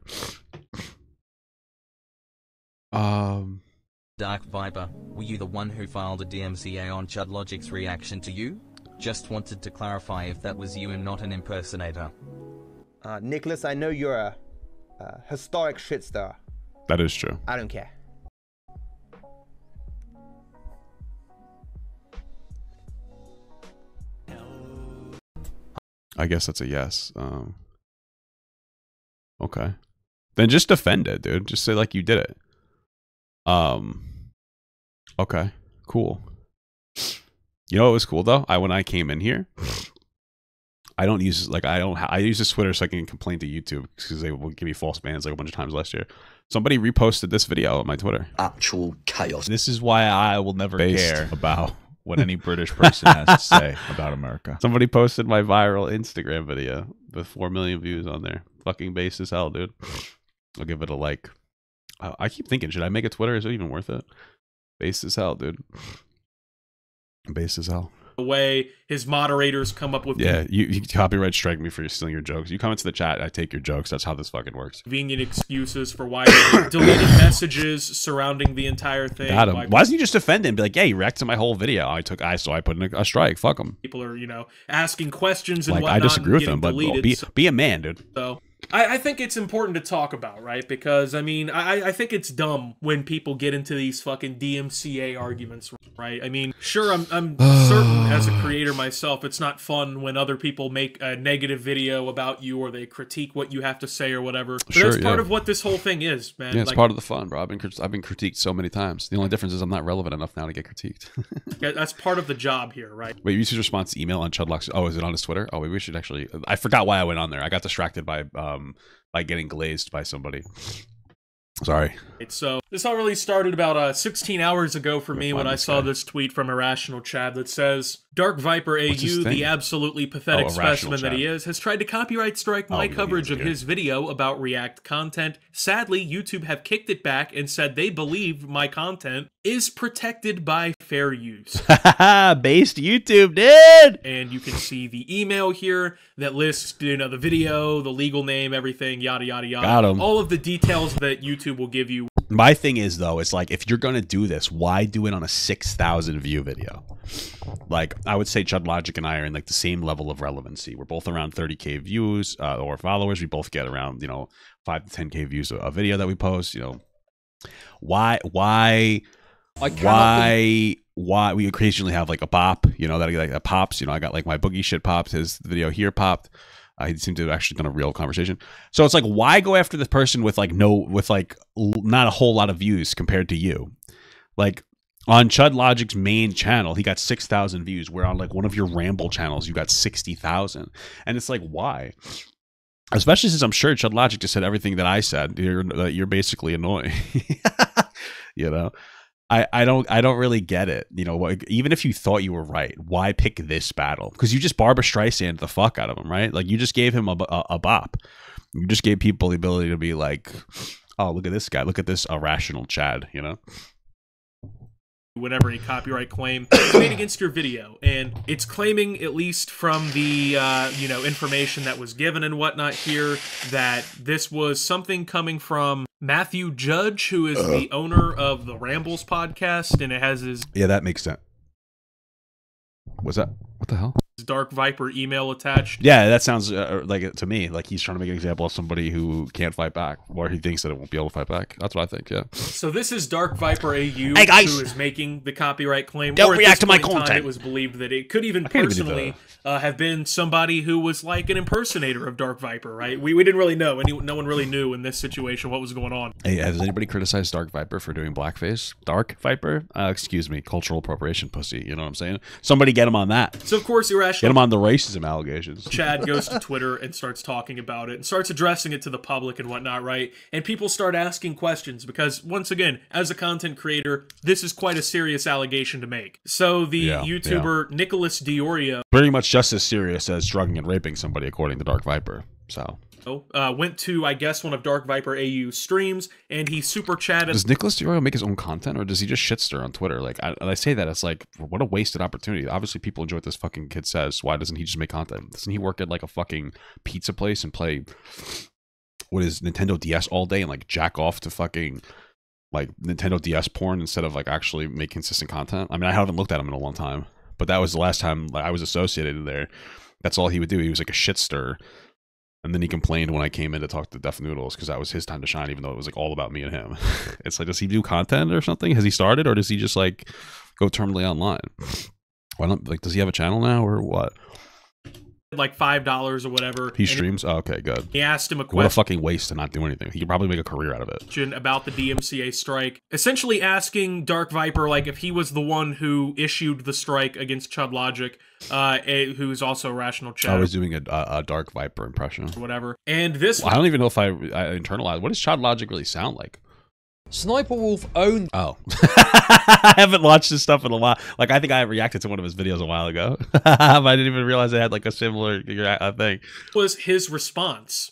Dark Viper, were you the one who filed a DMCA on Chud Logic's reaction to you? Just wanted to clarify if that was you and not an impersonator. Nicholas, I know you're a historic shitstar. That is true. I don't care. I guess that's a yes. Okay. Then just defend it, dude. Just say like you did it. Okay. Cool. You know what was cool though? When I came in here, I don't use I use this Twitter so I can complain to YouTube because they will give me false bans like a bunch of times last year. Somebody reposted this video on my Twitter. Actual chaos. This is why I will never care about what any British person has to say about America. Somebody posted my viral Instagram video with 4 million views on there. Fucking base as hell, dude. I'll give it a like. I keep thinking, should I make a Twitter? Is it even worth it? Base as hell, dude. Base as hell. The way his moderators come up with... Yeah, you copyright strike me for stealing your jokes. You come into the chat, I take your jokes. That's how this fucking works. Convenient excuses for why they deleted messages surrounding the entire thing. Got him. Why doesn't he just defend him and be like, yeah, he reacted to my whole video. So I put in a strike. Fuck him. People are, you know, asking questions and like, whatnot. I disagree with him, but deleted, be a man, dude. So... I think it's important to talk about, right? Because, I mean, I think it's dumb when people get into these fucking DMCA arguments, right? I mean, sure, I'm certain as a creator myself, it's not fun when other people make a negative video about you or they critique what you have to say or whatever. But that's part of what this whole thing is, man. Yeah, it's part of the fun, bro. I've been critiqued so many times. The only difference is I'm not relevant enough now to get critiqued. Yeah, that's part of the job here, right? Wait, you should respond to email on Chudlock's. Oh, is it on his Twitter? Oh, maybe we should actually... I forgot why I went on there. I got distracted by getting glazed by somebody. Sorry. So this all really started about 16 hours ago for me when I saw this tweet from Irrational Chad that says, DarkViperAU, the absolutely pathetic specimen that he is, has tried to copyright strike my coverage of his video about React content. Sadly, YouTube have kicked it back and said they believe my content is protected by fair use. Based YouTube, dude! And you can see the email here that lists, you know, the video, the legal name, everything, yada, yada, yada. Got 'em. All of the details that YouTube will give you. My thing is, though, it's like, if you're going to do this, why do it on a 6,000 view video? Like, I would say Chud Logic and I are in like the same level of relevancy. We're both around 30K views or followers. We both get around, you know, 5 to 10K views a video that we post. You know, why we occasionally have like a pop, you know, that pops. You know, I got like my boogie shit popped. His video here popped. He seemed to have actually done a real conversation. So it's like, why go after the person with like not a whole lot of views compared to you? Like on Chud Logic's main channel, he got 6,000 views. Where on like one of your ramble channels, you got 60,000. And it's like, why? Especially since I'm sure Chud Logic just said everything that I said. You're basically annoying. You know? I don't really get it. You know, even if you thought you were right, why pick this battle? Because you just Barbra Streisand the fuck out of him, right? Like, you just gave him a bop. You just gave people the ability to be like, oh, look at this guy. Look at this irrational Chad, you know? Whenever a copyright claim is made against your video, and it's claiming, at least from the you know, information that was given and whatnot here, that this was something coming from Matthew Judge, who is the owner of the Rambles podcast, and it has his that makes sense. What's that? What the hell? Dark Viper email attached. Yeah, that sounds like, to me, like he's trying to make an example of somebody who can't fight back, or he thinks that it won't be able to fight back. That's what I think. Yeah. So this is DarkViperAU, hey guys, who is making the copyright claim. Don't or react to my time, content. It was believed that it could even personally have been somebody who was like an impersonator of Dark Viper. Right? We didn't really know. No one really knew in this situation what was going on. Hey, has anybody criticized Dark Viper for doing blackface? Dark Viper? Excuse me, cultural appropriation, pussy. You know what I'm saying? Somebody get him on that. So of course, irrational. Get him on the racism allegations. Chad goes to Twitter and starts talking about it and starts addressing it to the public and whatnot, right? And people start asking questions because, once again, as a content creator, this is quite a serious allegation to make. So the YouTuber Nicholas Diorio, pretty much just as serious as drugging and raping somebody, according to Dark Viper. So went to, I guess, one of DarkViperAU's streams, and he super chatted. Does Nicholas Diorio make his own content, or does he just shitstir on Twitter? Like, I say that, it's like, what a wasted opportunity. Obviously, people enjoy what this fucking kid says. Why doesn't he just make content? Doesn't he work at like a fucking pizza place and play what is Nintendo DS all day and like jack off to fucking like Nintendo DS porn instead of like actually make consistent content? I mean, I haven't looked at him in a long time, but that was the last time like I was associated there. That's all he would do. He was like a shitstir. And then he complained when I came in to talk to Def Noodles because that was his time to shine, even though it was like all about me and him. It's like, does he do content or something? Has he started, or does he just like go terminally online? Why don't, like, does he have a channel now or what? Like $5 or whatever. He streams? Oh, okay, good. He asked him a question. What a fucking waste to not do anything. He could probably make a career out of it. About the DMCA strike. Essentially asking Dark Viper, like, if he was the one who issued the strike against Chud Logic, who's also Rational Chat. I was doing a Dark Viper impression. Whatever. And this... Well, I don't even know if I internalized. What does Chud Logic really sound like? Sniper Wolf owned. Oh, I haven't watched this stuff in a while. Like, I think I reacted to one of his videos a while ago. But I didn't even realize I had like a similar thing. Was his response?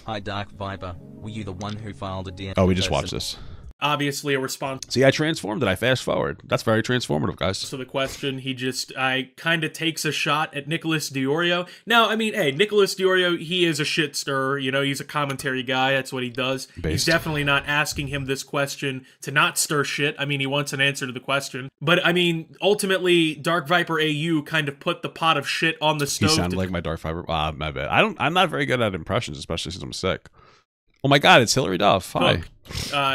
Hi, Dark Viper. Were you the one who filed a DM? Oh, we just watched this. Obviously a response. See, I transformed it. I fast forward. That's very transformative, guys. So the question, he just, kind of takes a shot at Nicholas Diorio. Now, I mean, hey, Nicholas Diorio, he is a shit stirrer. You know, he's a commentary guy. That's what he does. He's definitely not asking him this question to not stir shit. I mean, he wants an answer to the question. But, I mean, ultimately, DarkViperAU kind of put the pot of shit on the stove. He sounded like my Dark Viper. Ah, my bad. I'm not very good at impressions, especially since I'm sick. Oh my god, it's Hillary Duff. Hi.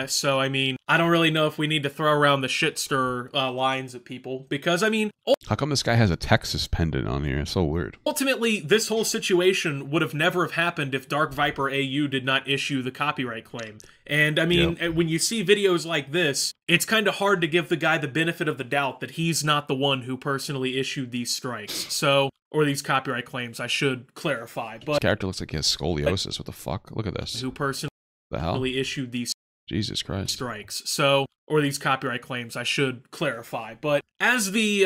So, I mean, I don't really know if we need to throw around the shitster lines at people, because, I mean... How come this guy has a Texas pendant on here? It's so weird. Ultimately, this whole situation would have never have happened if DarkViperAU did not issue the copyright claim. And, I mean, when you see videos like this, it's kind of hard to give the guy the benefit of the doubt that he's not the one who personally issued these strikes. So... Or these copyright claims, I should clarify. But this character looks like he has scoliosis. What the fuck? Look at this. Who personally the hell? issued these Jesus Christ. Strikes. So, or these copyright claims, I should clarify. But as the,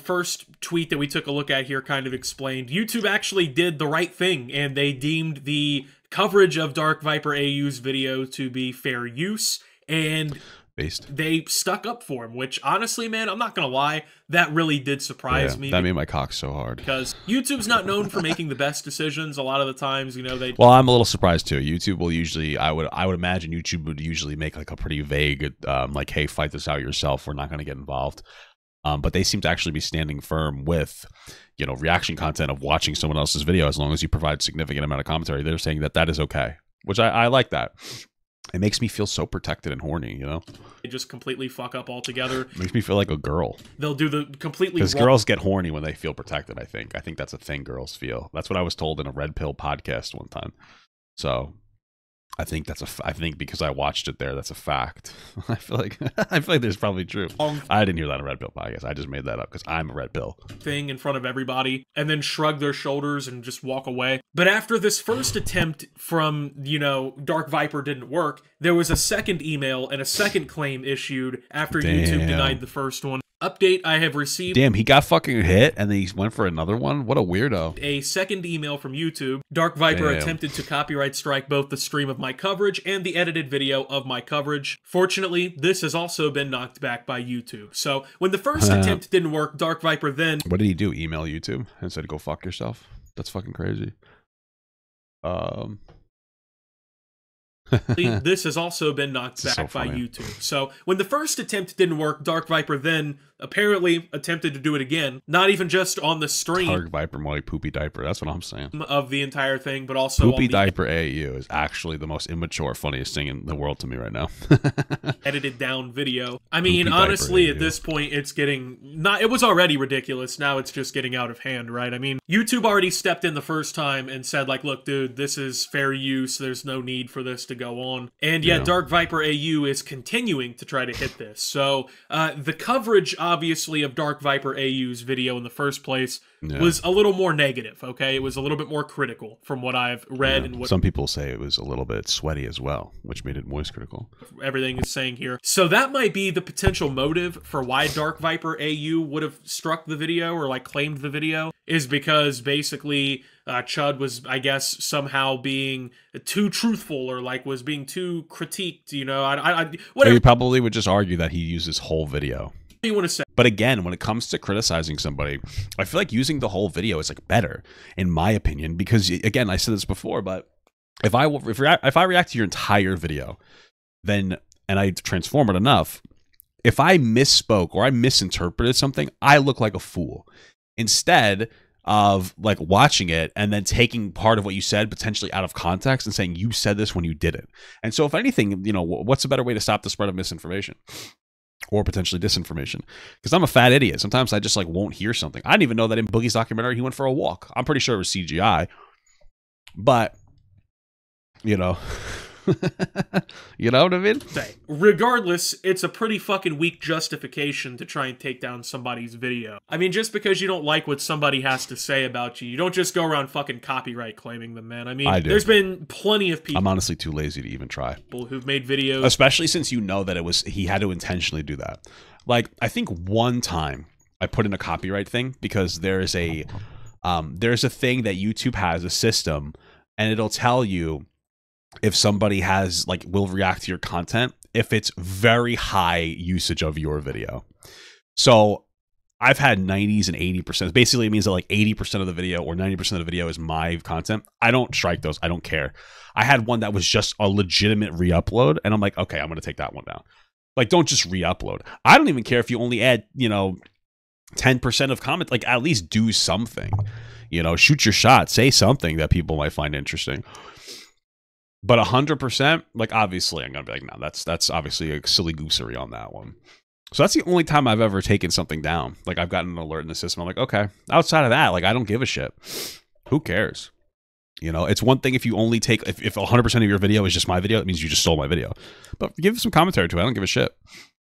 first tweet that we took a look at here kind of explained, YouTube actually did the right thing, and they deemed the coverage of DarkViperAU's video to be fair use, and they stuck up for him, which honestly, man, I'm not gonna lie, that really did surprise me. That made my cock so hard. Because YouTube's not known for making the best decisions. A lot of the times, they... Well, I'm a little surprised too. YouTube will usually, I would imagine YouTube would usually make like a pretty vague, like, hey, fight this out yourself. We're not going to get involved. But they seem to actually be standing firm with, reaction content of watching someone else's video as long as you provide significant amount of commentary. They're saying that is okay, which I like that. It makes me feel so protected and horny, They just completely fuck up altogether. It makes me feel like a girl. They'll do the completely Because girls get horny when they feel protected, I think. I think that's a thing girls feel. That's what I was told in a Red Pill podcast one time. So I think I think because I watched it there, that's a fact. I feel like there's probably true. I didn't hear that on a Red Pill podcast. I just made that up because I'm a Red Pill. Thing in front of everybody and then shrug their shoulders and just walk away. But after this first attempt from, Dark Viper didn't work, there was a second email and a second claim issued after YouTube denied the first one. Update, I have received... Damn, he got fucking hit and then he went for another one? What a weirdo. A second email from YouTube. Dark Viper attempted to copyright strike both the stream of my coverage and the edited video of my coverage. Fortunately, this has also been knocked back by YouTube. So, when the first attempt didn't work, Dark Viper then... What did he do? Email YouTube and said, go fuck yourself? That's fucking crazy. This has also been knocked back by YouTube. So when the first attempt didn't work, Dark Viper then apparently attempted to do it again. Not even just on the stream. Dark Viper, my poopy diaper. That's what I'm saying. Of the entire thing, but also poopy diaper AU is actually the most immature, funniest thing in the world to me right now. Edited down video. I mean, honestly, at this point, it's getting not. It was already ridiculous. Now it's just getting out of hand, right? I mean, YouTube already stepped in the first time and said, like, look, dude, this is fair use. There's no need for this to go on. And yet, Dark Viper AU is continuing to try to hit this. So the coverage, obviously, of Dark Viper AU's video in the first place was a little more negative, okay? It was a little bit more critical from what I've read. And what some people say it was a little bit sweaty as well, which made it moist critical. Everything is saying here. So that might be the potential motive for why Dark Viper AU would have struck the video or like claimed the video, is because basically Chud was, I guess, somehow being too truthful or like was being too critiqued, you know? Whatever. He probably would just argue that he used his whole video. You want to say? But again, when it comes to criticizing somebody, I feel like using the whole video is like better, in my opinion, because again, I said this before, but if I react to your entire video, then and I transform it enough, if I misspoke or I misinterpreted something, I look like a fool. Instead of like watching it and then taking part of what you said potentially out of context and saying you said this when you didn't. And so if anything, you know, what's a better way to stop the spread of misinformation? Or potentially disinformation, because I'm a fat idiot. Sometimes I just like won't hear something. I didn't even know that in Boogie's documentary he went for a walk. I'm pretty sure it was CGI, but you know, you know what I mean? Regardless, it's a pretty fucking weak justification to try and take down somebody's video. I mean, just because you don't like what somebody has to say about you, you don't just go around fucking copyright claiming them, man. I mean, there's been plenty of people. I'm honestly too lazy to even try. Who've made videos, especially since you know that he had to intentionally do that. Like, I think one time I put in a copyright thing because there's a thing that YouTube has, a system, and it'll tell you if somebody will react to your content if it's very high usage of your video. So I've had 90s and 80%. Basically, it means that like 80% of the video or 90% of the video is my content. I don't strike those. I don't care. I had one that was just a legitimate re-upload, and I'm like, okay, I'm going to take that one down. Like, don't just re-upload. I don't even care if you only add, 10% of comment. Like, at least do something. Shoot your shot. Say something that people might find interesting. But 100%, like, obviously, I'm going to be like, no, that's obviously a silly goosery on that one. So that's the only time I've ever taken something down. Like, I've gotten an alert in the system. I'm like, okay, outside of that, like, I don't give a shit. Who cares? It's one thing if you only take, if 100% of your video is just my video, it means you just stole my video. But give some commentary to it. I don't give a shit.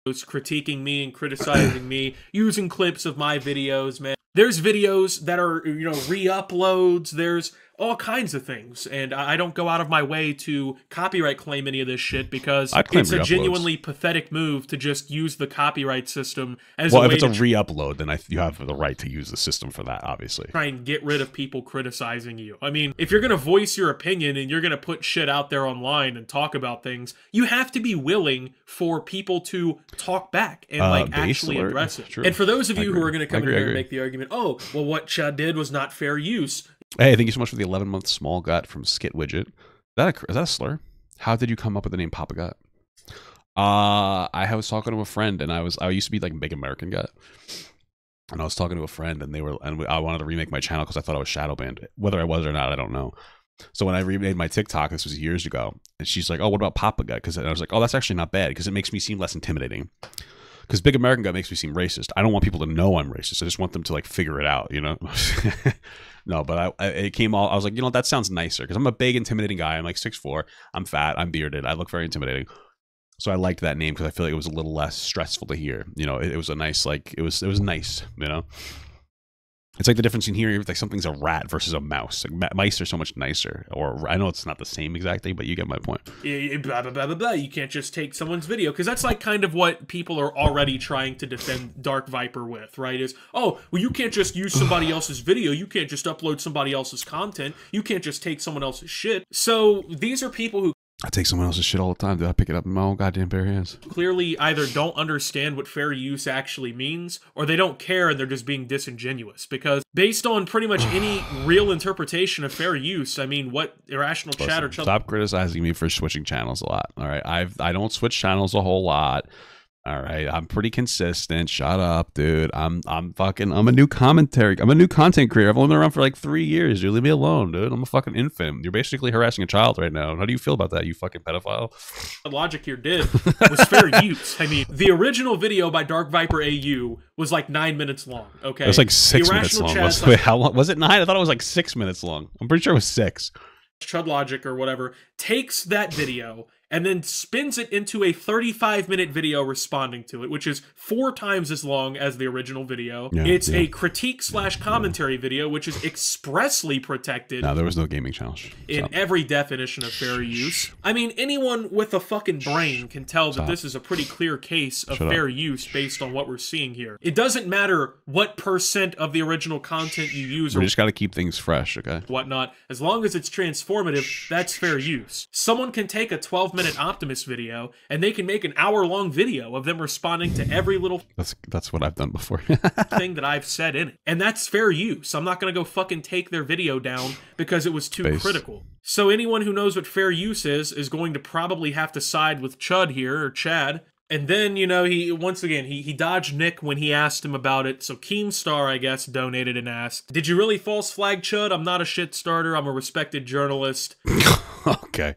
Critiquing me and criticizing me, using clips of my videos, man. There's videos that are, re-uploads. There's all kinds of things. And I don't go out of my way to copyright claim any of this shit because I'd claim it's a re-uploads. genuinely pathetic move to just use the copyright system as Well, a if way it's a to re-upload, then you have the right to use the system for that, obviously. try and get rid of people criticizing you. I mean, if you're going to voice your opinion and you're going to put shit out there online and talk about things, you have to be willing for people to talk back and like actually address it. True. And for those of you who are going to come in here and agree. make the argument, oh, well, what Chud did was not fair use. Hey, thank you so much for the 11-month small gut from Skit Widget. Is that a slur? How did you come up with the name Papa Gut? I was talking to a friend, and I used to be like a big American gut, and I was talking to a friend, and I wanted to remake my channel because I thought I was shadow banned. Whether I was or not, I don't know. So when I remade my TikTok, this was years ago, and she's like, "Oh, what about Papa Gut?" Because I was like, "Oh, that's actually not bad because it makes me seem less intimidating." Because big American gut makes me seem racist. I don't want people to know I'm racist. I just want them to like figure it out, you know. No, but it came all. I was like, you know, that sounds nicer because I'm a big, intimidating guy. I'm like 6'4". I'm fat. I'm bearded. I look very intimidating. So I liked that name because I feel like it was a little less stressful to hear. You know, it was a nice, like, it was nice, you know? It's like the difference in hearing if like something's a rat versus a mouse. Like, mice are so much nicer. Or I know it's not the same exactly, but you get my point. Blah, blah, blah, blah, blah. You can't just take someone's video because that's like kind of what people are already trying to defend Dark Viper with, right? Is, oh, well, you can't just use somebody else's video. You can't just upload somebody else's content. You can't just take someone else's shit. So these are people who I take someone else's shit all the time. Dude, I pick it up in my own goddamn bare hands. Clearly either don't understand what fair use actually means, or they don't care and they're just being disingenuous. Because based on pretty much any real interpretation of fair use, I mean, what irrational chat or stop criticizing me for switching channels a lot. All right, I don't switch channels a whole lot. All right, I'm pretty consistent. Shut up, dude. I'm a new commentary. I'm a new content creator. I've only been around for like 3 years. Dude, leave me alone, dude. I'm a fucking infant. You're basically harassing a child right now. How do you feel about that, you fucking pedophile? The logic here was fair use. I mean, the original video by DarkViperAU was like 9 minutes long. Okay, it was like 6 minutes long. Wait, how long was it? 9? I thought it was like 6 minutes long. I'm pretty sure it was 6. Chud Logic or whatever takes that video and then spins it into a 35-minute video responding to it, which is 4 times as long as the original video. Yeah, it's a critique/commentary video, which is expressly protected. No, there was no gaming challenge. In every definition of fair use. I mean, anyone with a fucking brain can tell that this is a pretty clear case of fair use based on what we're seeing here. It doesn't matter what % of the original content you use. We just got to keep things fresh, okay? Whatnot. As long as it's transformative, that's fair use. Someone can take a 12-minute Optimus video and they can make an hour-long video of them responding to every little that's what I've done before. thing that I've said in it, and that's fair use. I'm not gonna go fucking take their video down because it was too critical. So anyone who knows what fair use is going to probably have to side with Chud here, or Chad. And then, you know, he dodged Nick when he asked him about it. So Keemstar, I guess, donated and asked, "Did you really false flag Chud? I'm not a shit starter. I'm a respected journalist." Okay.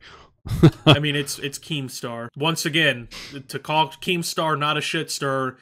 I mean, it's Keemstar. Once again, to call Keemstar not a shit stirrer,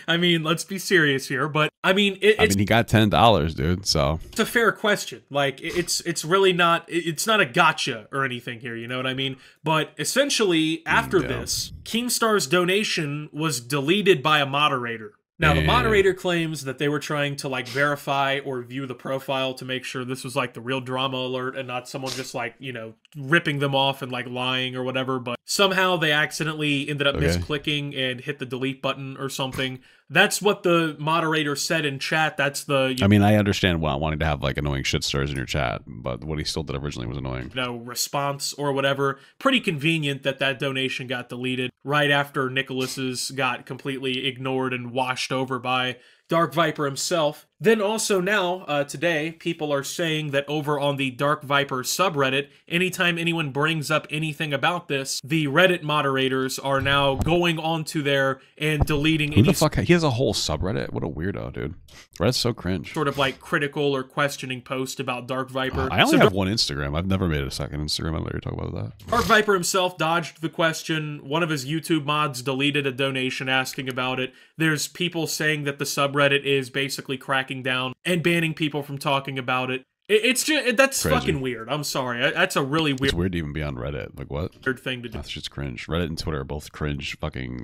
I mean, let's be serious here. But I mean, he got $10, dude. So it's a fair question. Like, it's really not. It's not a gotcha or anything here. You know what I mean? But essentially, after this, Keemstar's donation was deleted by a moderator. Now, the moderator claims that they were trying to, like, verify or view the profile to make sure this was, like, the real drama alert and not someone just, like, you know, ripping them off and, like, lying or whatever. But somehow they accidentally ended up misclicking and hit the delete button or something. That's what the moderator said in chat. That's the... I mean, I understand wanting to have, like, annoying shit stars in your chat, but what he still did originally was annoying. You know, response or whatever. Pretty convenient that that donation got deleted right after Nicholas's got completely ignored and washed over by Dark Viper himself. Then also now, today, people are saying that over on the Dark Viper subreddit, anytime anyone brings up anything about this, the Reddit moderators are now going onto there and deleting Who the fuck? He has a whole subreddit? What a weirdo, dude. Reddit's so cringe. Sort of like critical or questioning post about Dark Viper. I only have one Instagram. I've never made a second Instagram. I'll let you talk about that. Dark Viper himself dodged the question. One of his YouTube mods deleted a donation asking about it. There's people saying that the subreddit is basically cracking down and banning people from talking about it. It's just that's Crazy. fucking weird. I'm sorry. That's a really weird. It's weird to even be on Reddit. Like what? Weird thing to do. That's just cringe. Reddit and Twitter are both cringe, fucking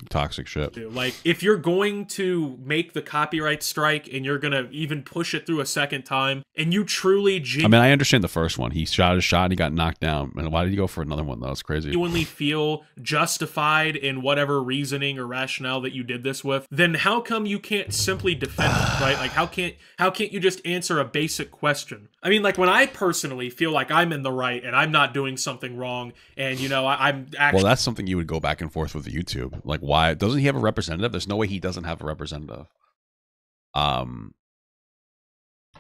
toxic shit. Like if you're going to make the copyright strike and you're gonna even push it through a second time, and you truly I mean, I understand the first one. He shot his shot and he got knocked down. And why did he go for another one? That was crazy. genuinely feel justified in whatever reasoning or rationale that you did this with, then how come you can't simply defend it, right? Like how can't you just answer a basic question? I mean, like when I personally feel like I'm in the right and I'm not doing something wrong, and you know I'm actually well, that's something you would go back and forth with YouTube. Like, why doesn't he have a representative? There's no way he doesn't have a representative.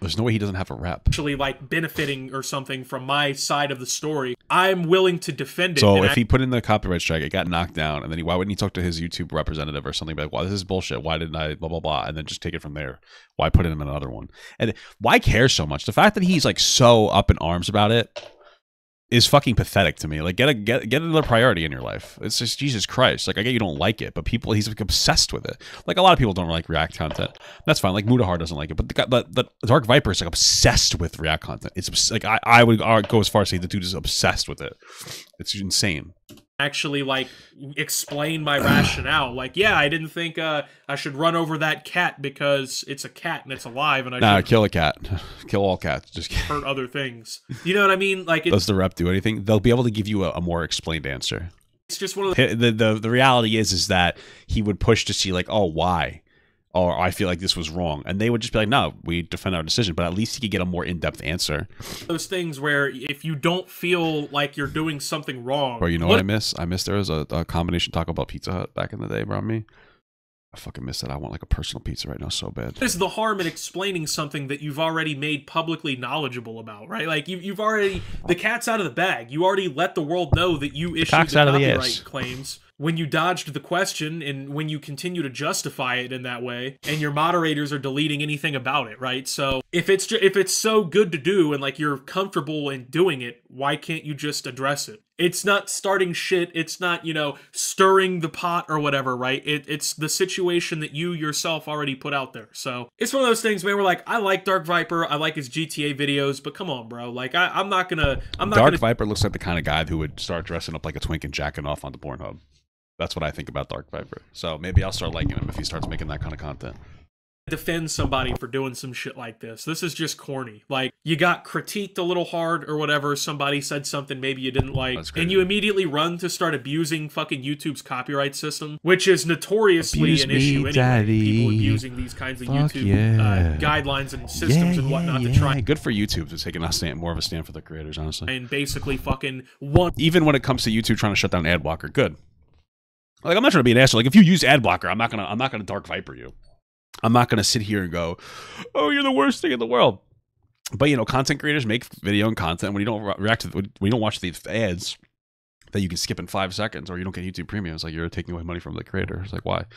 There's no way he doesn't have a rep. actually like benefiting or something from my side of the story, I'm willing to defend it. So if he put in the copyright strike, it got knocked down, and then why wouldn't he talk to his YouTube representative or something? Like, well, this is bullshit. Why didn't I blah blah blah? And then just take it from there. Why put in another one? And why care so much? The fact that he's like so up in arms about it is fucking pathetic to me. Like, get another priority in your life. It's just Jesus Christ. Like, I get you don't like it, but he's like obsessed with it. Like, a lot of people don't like React content. That's fine. Like, Mudahar doesn't like it, but the Dark Viper is like obsessed with React content. It's like I would go as far as say the dude is obsessed with it. It's insane. Actually like explain my rationale. Like, yeah, I didn't think I should run over that cat because it's a cat and it's alive, and I should kill a cat. Kill all cats. Just hurt other things. You know what I mean? Like, does the rep do anything? They'll be able to give you a more explained answer. It's just one of the the reality is that he would push to see like, oh, why? Or I feel like this was wrong. And they would just be like, no, we defend our decision. But at least he could get a more in-depth answer. those things where if you don't feel like you're doing something wrong. Bro, you know what I miss? I miss there was a combination Taco Bell Pizza Hut back in the day, bro. I fucking miss that. I want like a personal pizza right now so bad. What is the harm in explaining something that you've already made publicly knowledgeable about, right? Like you've already, the cat's out of the bag. You already let the world know that you issued the copyright claims. When you dodged the question and when you continue to justify it in that way, and your moderators are deleting anything about it, right? So if it's so good to do and like you're comfortable in doing it, why can't you just address it? It's not starting shit. It's not, you know, stirring the pot or whatever, right? It's the situation that you yourself already put out there. So it's one of those things, man, where like, I like Dark Viper. I like his GTA videos, but come on, bro. Like, I'm not gonna... Dark Viper looks like the kind of guy who would start dressing up like a twink and jacking off on the Pornhub. That's what I think about Dark Viper. So maybe I'll start liking him if he starts making that kind of content. Defend somebody for doing some shit like this. This is just corny. Like, you got critiqued a little hard or whatever, somebody said something maybe you didn't like, and you immediately run to start abusing fucking YouTube's copyright system, which is notoriously an issue anyway. Daddy. People abusing these kinds of YouTube guidelines and systems and whatnot to try. Good for YouTube to taking more of a stand for the creators, honestly. And basically fucking even when it comes to YouTube trying to shut down ad blocker, good. Like, I'm not trying to be an asshole. Like, if you use ad blocker, I'm not gonna Dark Viper you. I'm not gonna sit here and go, oh, you're the worst thing in the world. But you know, content creators make video and content. When you don't when you don't watch the ads that you can skip in 5 seconds, or you don't get YouTube Premium, it's like you're taking away money from the creator. It's like, why?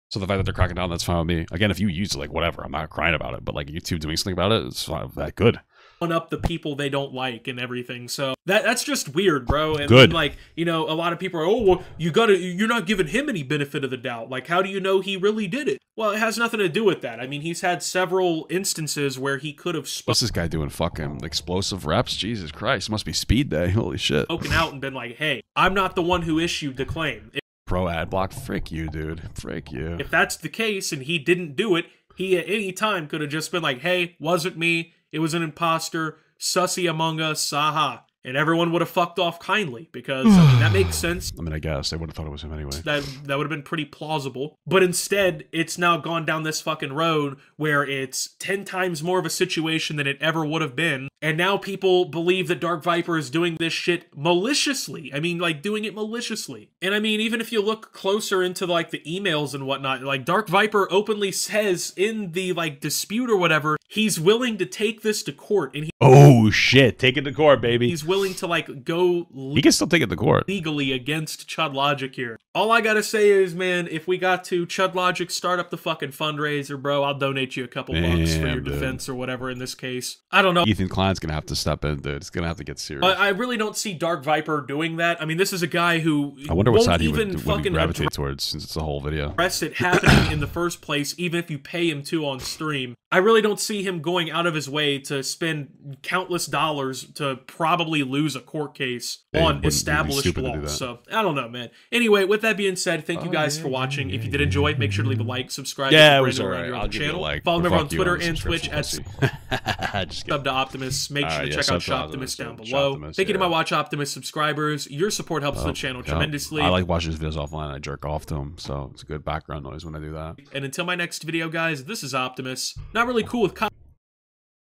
So the fact that they're cracking down, that's fine with me. Again, if you use it, like, whatever, I'm not crying about it. But like YouTube doing something about it, it's not that good. Up the people they don't like and everything, so that's just weird, bro. And good. Then, like, you know, a lot of people are, oh, well, you're not giving him any benefit of the doubt. Like, how do you know he really did it? Well, it has nothing to do with that. I mean, he's had several instances where he could have what's this guy doing? Fucking explosive reps? Jesus Christ, must be speed day. Holy shit. Spoken out and been like, hey, I'm not the one who issued the claim. Pro ad block, frick you, dude. Frick you. If that's the case and he didn't do it, he at any time could have just been like, hey, wasn't me. It was an imposter. Sussy among us, haha. And everyone would have fucked off kindly, because I mean, that makes sense. I mean, I guess they would have thought it was him anyway. That would have been pretty plausible. But instead, it's now gone down this fucking road where it's 10 times more of a situation than it ever would have been. And now people believe that Dark Viper is doing this shit maliciously. I mean, like, doing it maliciously. And I mean, even if you look closer into, like, the emails and whatnot, like, Dark Viper openly says in the, like, dispute or whatever, he's willing to take this to court. And oh, shit. Take it to court, baby. He's willing to, like, go... He can still take it to court. ...legally against Chud Logic here. All I gotta say is, man, if we got to Chud Logic start up the fucking fundraiser, bro, I'll donate you a couple bucks for your defense or whatever in this case. I don't know. Ethan Klein's gonna have to step in, dude. It's gonna have to get serious. I really don't see Dark Viper doing that. I mean, this is a guy who I wonder what side he would gravitate towards, since it's a whole video. Address it happening in the first place, even if you pay him to on stream. I really don't see him going out of his way to spend countless dollars to probably lose a court case on established laws. So, I don't know, man. Anyway, with that being said, thank you guys for watching. If you did enjoy, make sure to leave a like, subscribe if you're brand new around here on the channel. Follow me on Twitter and Twitch at Sub to Optimus. Make sure to check out Shoptimus down below. Thank you to my Watch Optimus subscribers. Your support helps the channel tremendously. I like watching his videos offline. I jerk off to him, so it's a good background noise when I do that. And until my next video, guys, this is Optimus. Not really cool with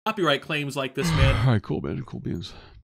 copyright claims like this, man. All right, cool, man. Cool beans.